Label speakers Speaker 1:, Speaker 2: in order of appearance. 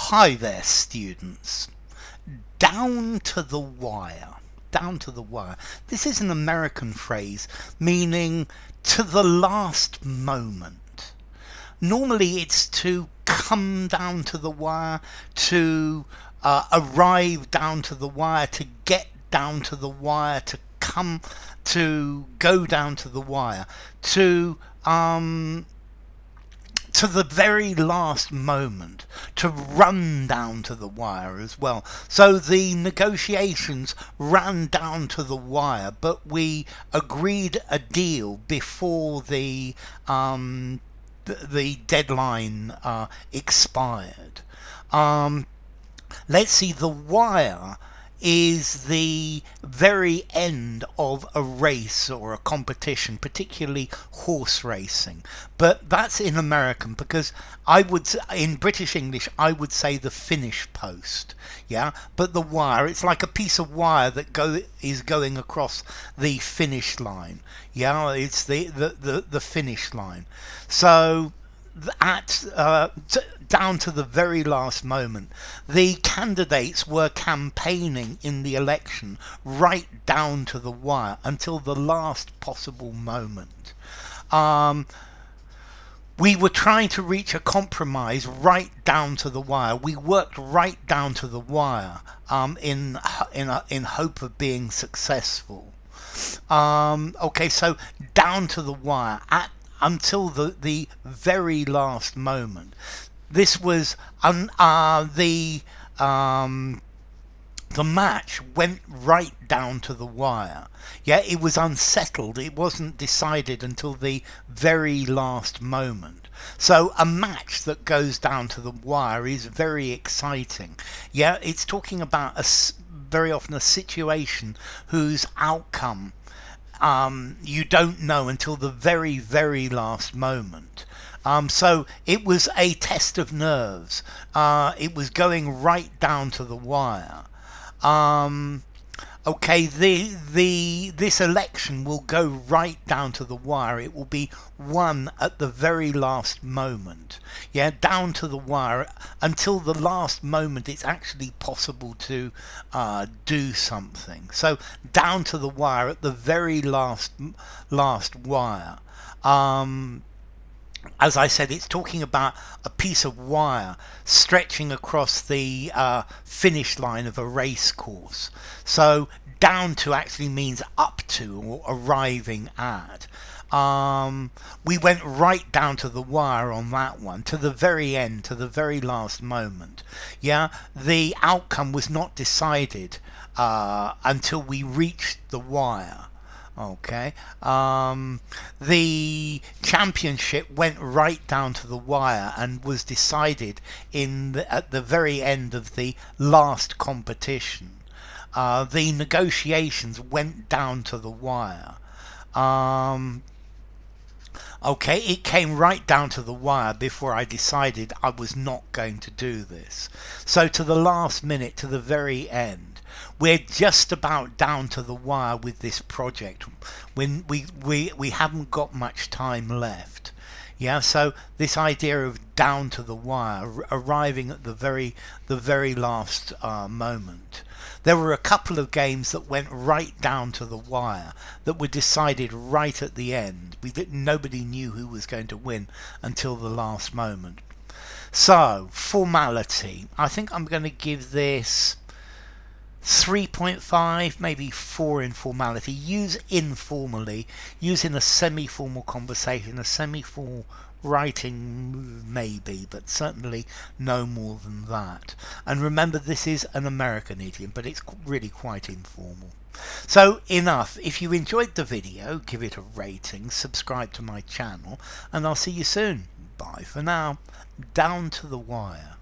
Speaker 1: Hi there, students. Down to the wire. Down to the wire. This is an American phrase meaning to the last moment. Normally it's to come down to the wire, to arrive down to the wire, to get down to the wire, to go down to the wire, to the very last moment, to run down to the wire as well. So the negotiations ran down to the wire, but we agreed a deal before the deadline expired. Let's see, the wire is the very end of a race or a competition, particularly horse racing. But that's in American, because in British English, I would say the finish post. Yeah, but the wire, it's like a piece of wire that is going across the finish line. Yeah, it's the finish line. So down to the very last moment, the candidates were campaigning in the election right down to the wire until the last possible moment. We were trying to reach a compromise right down to the wire. We worked right down to the wire in hope of being successful. Okay, so down to the wire until the very last moment. This was the match went right down to the wire. Yeah, it was unsettled. It wasn't decided until the very last moment. So a match that goes down to the wire is very exciting. Yeah, it's talking about very often a situation whose outcome you don't know until the very, very last moment. So it was a test of nerves. It was going right down to the wire. Okay, this election will go right down to the wire. It will be won at the very last moment. Yeah, down to the wire until the last moment it's actually possible to do something. So down to the wire at the very last wire. As I said, it's talking about a piece of wire stretching across the finish line of a race course. So down to actually means up to or arriving at. We went right down to the wire on that one, to the very end, to the very last moment. Yeah, the outcome was not decided until we reached the wire. Okay, the championship went right down to the wire and was decided at the very end of the last competition. The negotiations went down to the wire. Okay, it came right down to the wire before I decided I was not going to do this. So to the last minute, to the very end. We're just about down to the wire with this project when we haven't got much time left. Yeah, so this idea of down to the wire, arriving at the very last moment. There were a couple of games that went right down to the wire that were decided right at the end. Nobody knew who was going to win until the last moment. So, formality. I think I'm going to give this 3.5, maybe 4 in formality. Use informally, use in a semi-formal conversation, a semi-formal writing maybe, but certainly no more than that. And remember, this is an American idiom, but it's really quite informal. So enough. If you enjoyed the video, give it a rating, subscribe to my channel, and I'll see you soon. Bye for now. Down to the wire.